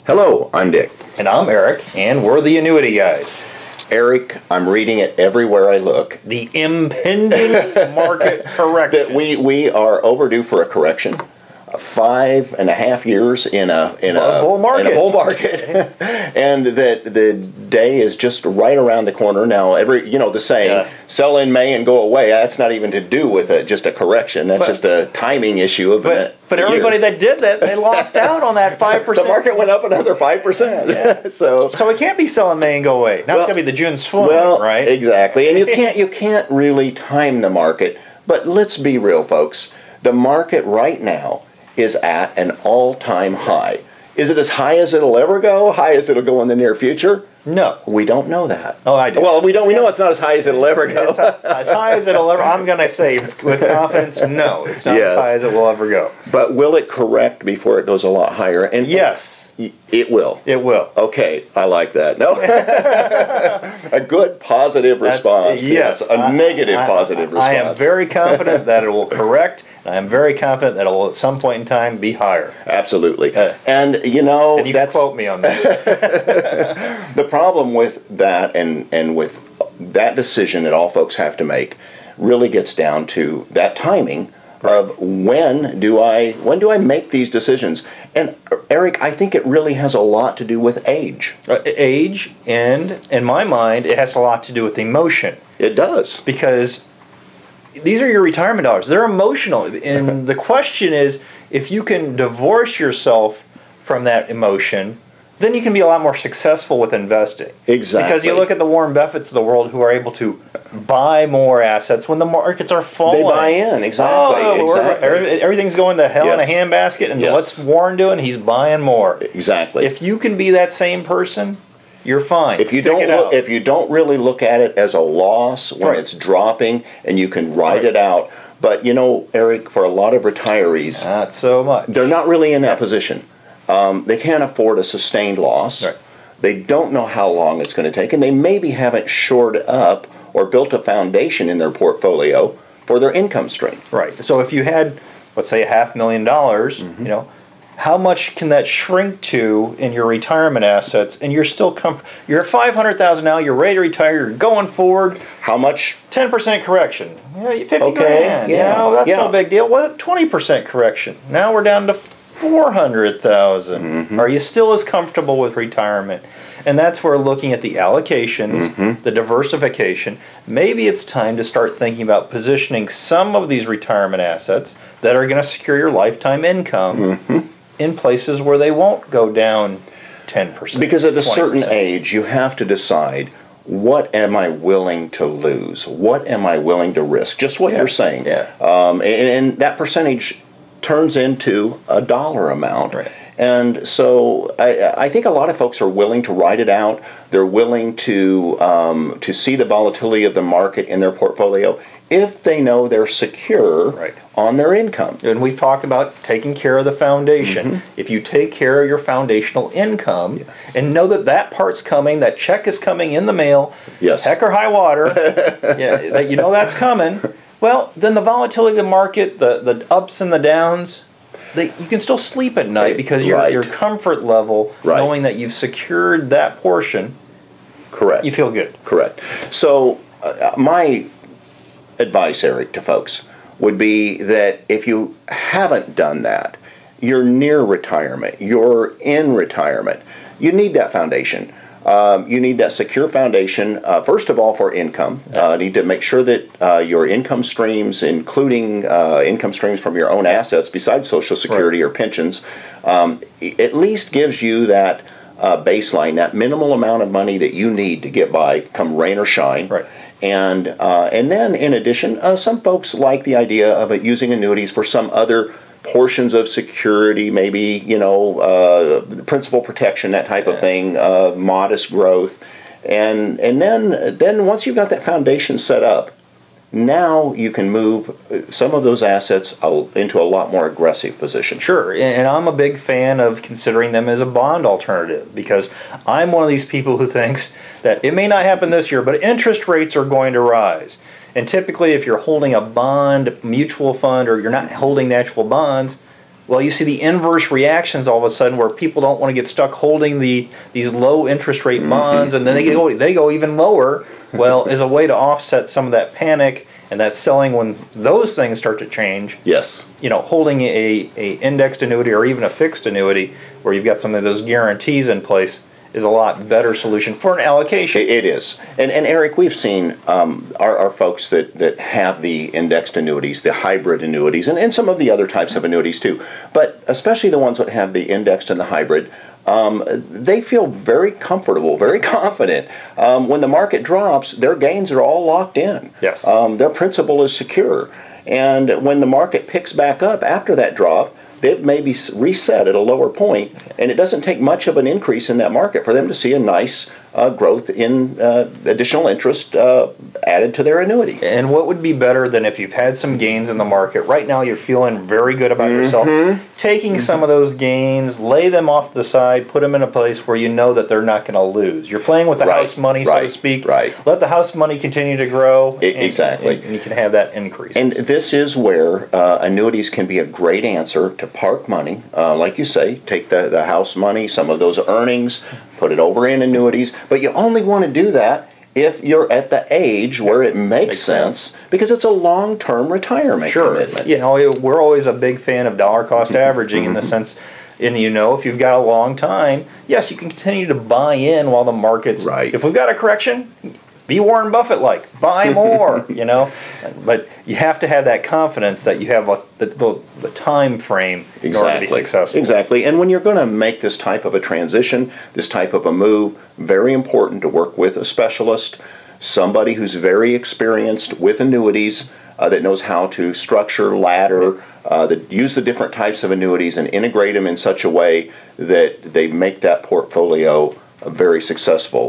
Hello, I'm Dick. And I'm Eric, and we're the Annuity guys. Eric, I'm reading it everywhere I look. The impending market correction. That we are overdue for a correction. 5.5 years in a bull market. In a bull market, and that the day is just right around the corner now. The saying, "Sell in May and go away." That's not even to do with just a correction. That's just a timing issue of it. But everybody that did that, they lost out on that 5%. The market went up another 5%. Yeah. So it can't be sell in May and go away. Now it's going to be the June swoon, right? Exactly. And you can't really time the market. But let's be real, folks. The market right now is at an all-time high. Is it as high as it'll ever go? High as it'll go in the near future? No. We don't know that. Oh, I do. Well, we know it's not as high as it'll ever go. As high as it'll ever, I'm going to say with confidence, no. It's not as high as it will ever go. But will it correct before it goes a lot higher? And yes. It will. It will. Okay, I like that. No, a good positive response. Yes, a negative positive response. I am very confident that it will correct. And I am very confident that it will at some point in time be higher. Absolutely. And you can quote me on that. The problem with that and with that decision that all folks have to make really gets down to that timing. Of when do I make these decisions? And Eric, I think it really has a lot to do with age. Age, and in my mind, it has a lot to do with emotion. It does. Because these are your retirement dollars. They're emotional. And the question is, if you can divorce yourself from that emotion, then you can be a lot more successful with investing. Exactly. Because you look at the Warren Buffetts of the world who are able to buy more assets when the markets are falling. They buy in, exactly. Everything's going to hell in a handbasket, and what's Warren doing? He's buying more. Exactly. If you can be that same person, you're fine. If you don't really look at it as a loss when it's dropping, and you can ride it out. But Eric, for a lot of retirees, not so much. They're not really in that position. They can't afford a sustained loss. Right. They don't know how long it's going to take, and they maybe haven't shored up or built a foundation in their portfolio for their income stream. Right. So if you had, let's say, $500,000, how much can that shrink to in your retirement assets? And you're still you're at $500,000 now. You're ready to retire. You're going forward. How much? 10% correction. Yeah, $50 grand. That's no big deal. What? 20% correction. Now we're down to $400,000. Are you still as comfortable with retirement? And that's where looking at the allocations, the diversification, maybe it's time to start thinking about positioning some of these retirement assets that are going to secure your lifetime income in places where they won't go down 10%. Because at a 20%. certain age, you have to decide, what am I willing to lose? What am I willing to risk? Just what you're saying. Yeah. And that percentage turns into a dollar amount. Right. And so I think a lot of folks are willing to ride it out. They're willing to see the volatility of the market in their portfolio if they know they're secure on their income. And we talk about taking care of the foundation. If you take care of your foundational income and know that that part's coming, that check is coming in the mail, heck or high water, that you know that's coming, well, then the volatility of the market, the ups and the downs, you can still sleep at night because your comfort level, knowing that you've secured that portion, you feel good. Correct. So my advice, Eric, to folks would be that if you haven't done that, you're near retirement, you're in retirement, you need that foundation. You need that secure foundation, first of all, for income. You need to make sure that your income streams, including income streams from your own assets besides Social Security or pensions, at least gives you that baseline, that minimal amount of money that you need to get by come rain or shine. And then, in addition, some folks like the idea of using annuities for some other portions of security, maybe, principal protection, that type of thing, modest growth. And then once you've got that foundation set up, now you can move some of those assets into a lot more aggressive position. Sure, and I'm a big fan of considering them as a bond alternative because I'm one of these people who thinks that it may not happen this year, but interest rates are going to rise. And typically if you're holding a bond, mutual fund, or you're not holding the actual bonds, Well, you see the inverse reactions all of a sudden, where people don't want to get stuck holding these low interest rate bonds, and then they go even lower. Well, as a way to offset some of that panic and that selling when those things start to change. Yes. You know, holding a indexed annuity or even a fixed annuity where you've got some of those guarantees in place is a lot better solution for an allocation. It is. And Eric, we've seen our folks that have the indexed annuities, the hybrid annuities, and some of the other types of annuities too, but especially the ones that have the indexed and the hybrid, they feel very comfortable, very confident. When the market drops, their gains are all locked in. Yes. Their principal is secure. And when the market picks back up after that drop, they've maybe reset at a lower point, and it doesn't take much of an increase in that market for them to see a nice growth in additional interest added to their annuity. And what would be better than if you've had some gains in the market, right now you're feeling very good about yourself, taking some of those gains, lay them off to the side, put them in a place where you know that they're not going to lose. You're playing with the house money, so to speak. Right. Let the house money continue to grow. Exactly. And you can have that increase. And this is where annuities can be a great answer to park money. Like you say, take the house money, some of those earnings, put it over in annuities. But you only want to do that if you're at the age where it makes sense, because it's a long-term retirement commitment. You know, we're always a big fan of dollar cost averaging in the sense, and you know, if you've got a long time, yes, you can continue to buy in while the market's... Right. If we've got a correction, be Warren Buffett-like, buy more, you know. But you have to have that confidence that you have the time frame in order to be successful. Exactly. And when you're going to make this type of a transition, this type of a move, very important to work with a specialist, somebody who's very experienced with annuities, that knows how to structure, ladder, that use the different types of annuities and integrate them in such a way that they make that portfolio very successful.